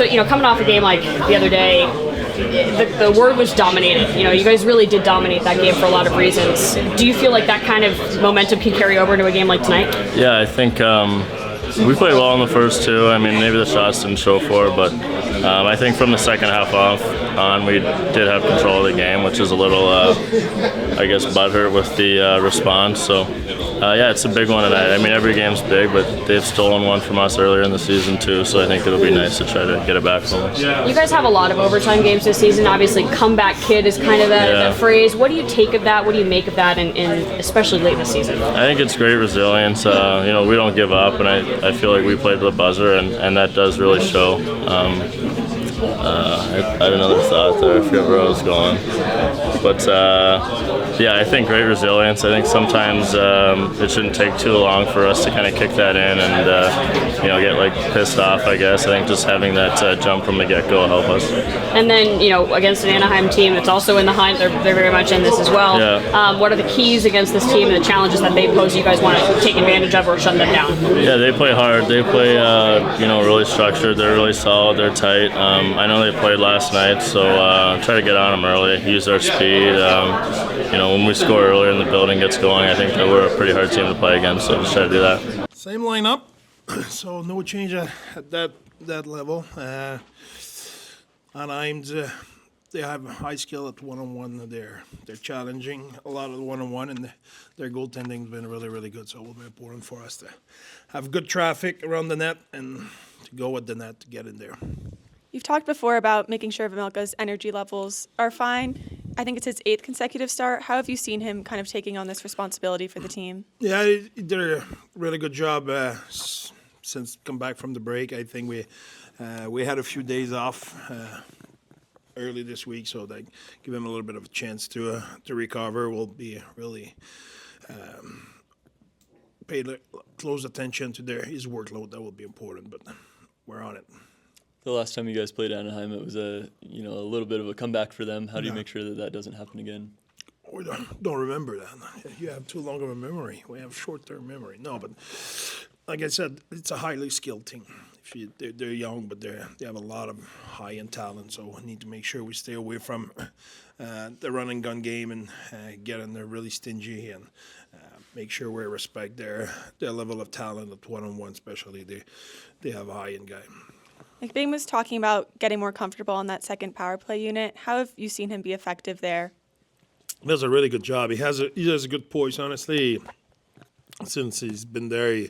So, coming off a game like the other day, the word was dominated. You guys really did dominate that game for a lot of reasons. Do you feel like that kind of momentum can carry over into a game like tonight? Yeah, I think we played well in the first two. I mean, maybe the shots didn't show for it, but I think from the second half on, we did have control of the game, which is a little, I guess, butthurt with the response. So, yeah, it's a big one tonight. I mean, every game's big, but they've stolen one from us earlier in the season, too, so I think it'll be nice to try to get it back from us. You guys have a lot of overtime games this season. Obviously, comeback kid is kind of that phrase. What do you take of that? What do you make of that, and especially late in the season? I think it's great resilience. We don't give up, and I feel like we played the buzzer, and that does really show. I had another thought there. I forget where I was going. But, yeah, I think great resilience. I think sometimes it shouldn't take too long for us to kind of kick that in and, get, pissed off, I guess. I think just having that jump from the get-go will help us. And then, against an Anaheim team that's also in the hunt, they're very much in this as well. Yeah. What are the keys against this team and the challenges that they pose you guys want to take advantage of or shut them down? Yeah, they play hard. They play, really structured. They're really solid. They're tight. I know they played last night, so try to get on them early, use our speed. When we score earlier and the building gets going, I think that we're a pretty hard team to play against, so just try to do that. Same lineup, so no change at that level. Anaheim's, they have high skill at one-on-one. They're challenging a lot of the one-on-one, and their goaltending's been really, really good, so it will be important for us to have good traffic around the net and to go with the net to get in there. You've talked before about making sure Vejmelka's energy levels are fine. I think it's his 8th consecutive start. How have you seen him kind of taking on this responsibility for the team? Yeah, he did a really good job since come back from the break. I think we had a few days off early this week, so that give him a little bit of a chance to recover. We'll be really pay close attention to his workload. That will be important, but we're on it. The last time you guys played Anaheim, it was a little bit of a comeback for them. How do you make sure that doesn't happen again? We don't remember that. You have too long of a memory. We have short-term memory. No, but like I said, it's a highly skilled team. They're young, but they have a lot of high-end talent. So we need to make sure we stay away from the run and gun game and get in there really stingy and make sure we respect their level of talent at one-on-one. Especially they have a high-end guy. McBain was talking about getting more comfortable on that second power play unit. How have you seen him be effective there? He does a really good job. He has a good poise, honestly. Since he's been there,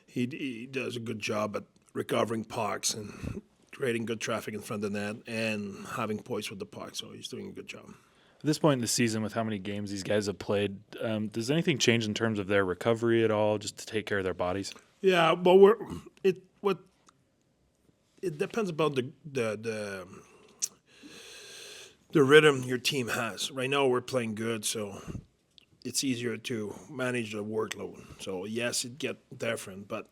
he does a good job at recovering pucks and creating good traffic in front of the net and having poise with the puck. So he's doing a good job. At this point in the season, with how many games these guys have played, does anything change in terms of their recovery at all, just to take care of their bodies? Yeah, but it depends about the rhythm your team has. Right now we're playing good, so it's easier to manage the workload. So yes, it get different, but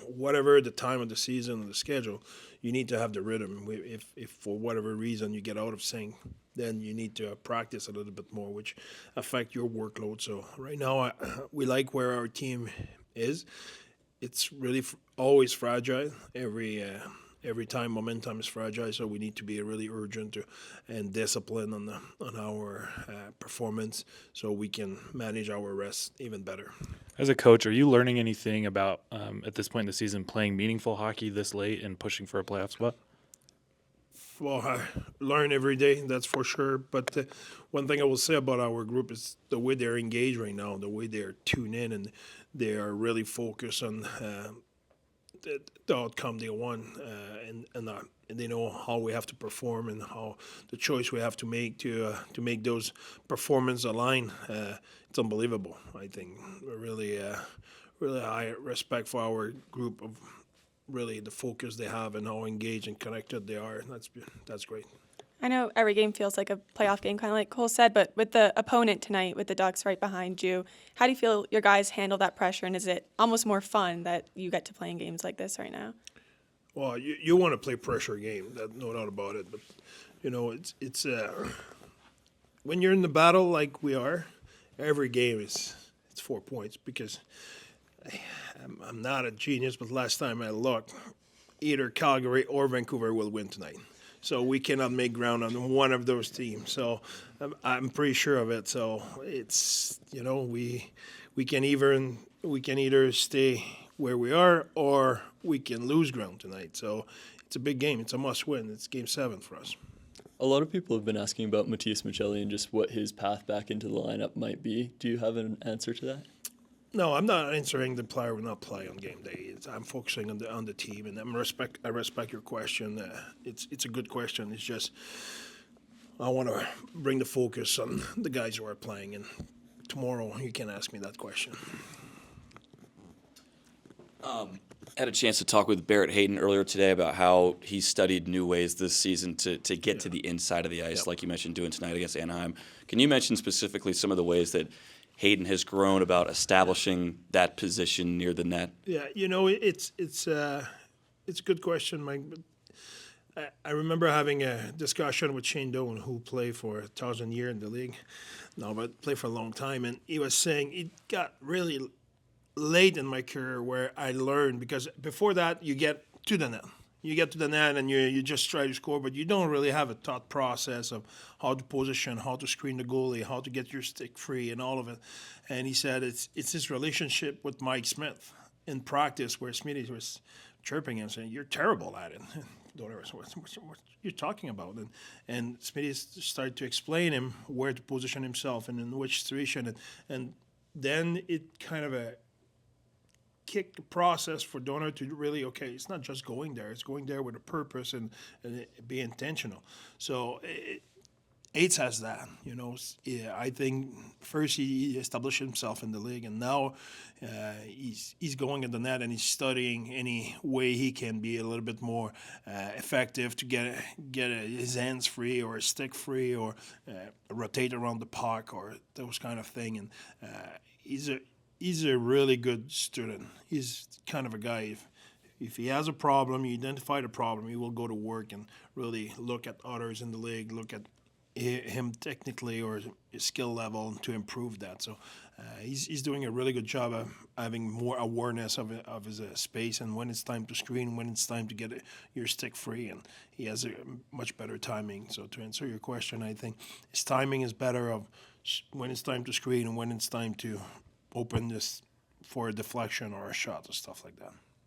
whatever the time of the season and the schedule, you need to have the rhythm. If for whatever reason you get out of sync, then you need to practice a little bit more, which affect your workload. So right now we like where our team is. It's really always fragile. Every time momentum is fragile, so we need to be really urgent and disciplined on our performance, so we can manage our rest even better. As a coach, are you learning anything about at this point in the season playing meaningful hockey this late and pushing for a playoff spot? Well, I learn every day, that's for sure. But one thing I will say about our group is the way they're engaged right now, the way they're tuned in, and they are really focused on the outcome they want, and they know how we have to perform and how the choice we have to make those performance align. It's unbelievable. I think really high respect for our group of really the focus they have and how engaged and connected they are. That's great. I know every game feels like a playoff game, kind of like Cole said, but with the opponent tonight, with the Ducks right behind you, how do you feel your guys handle that pressure, and is it almost more fun that you get to play in games like this right now? Well, you want to play pressure game, no doubt about it, but it's when you're in the battle like we are, every game it's 4 points, because I'm not a genius, but last time I looked, either Calgary or Vancouver will win tonight. So we cannot make ground on one of those teams. So I'm pretty sure of it. So it's, we can either stay where we are or we can lose ground tonight. So it's a big game. It's a must-win. It's Game 7 for us. A lot of people have been asking about Matthias Michelli and just what his path back into the lineup might be. Do you have an answer to that? No, I'm not answering the player will not play on game day. I'm focusing on the team, and I respect your question. It's a good question. It's just I want to bring the focus on the guys who are playing, and tomorrow you can ask me that question. Had a chance to talk with Barrett Hayden earlier today about how he studied new ways this season to get to the inside of the ice, like you mentioned doing tonight against Anaheim. Can you mention specifically some of the ways that Hayden has grown about establishing that position near the net? Yeah, it's a good question, Mike. But I remember having a discussion with Shane Doan, who played for 1,000 years in the league, but played for a long time, and he was saying it got really late in my career where I learned, because before that you get to the net. You get to the net and you just try to score, but you don't really have a thought process of how to position, how to screen the goalie, how to get your stick free, and all of it. And he said it's his relationship with Mike Smith in practice where Smitty was chirping him saying, "You're terrible at it." What you're talking about? And Smitty started to explain him where to position himself and in which situation, and then it kind of kick the process for Donor to really, it's not just going there, it's going there with a purpose and be intentional. So Aids has that, I think first he established himself in the league, and now he's going in the net and he's studying any way he can be a little bit more effective to get his hands free or his stick free or rotate around the puck or those kind of thing. And he's a really good student. He's kind of a guy, if he has a problem, you identify the problem, he will go to work and really look at others in the league, look at him technically or his skill level to improve that. So he's doing a really good job of having more awareness of his space and when it's time to screen, when it's time to get your stick free, and he has a much better timing. So to answer your question, I think his timing is better of when it's time to screen and when it's time to open this for a deflection or a shot or stuff like that.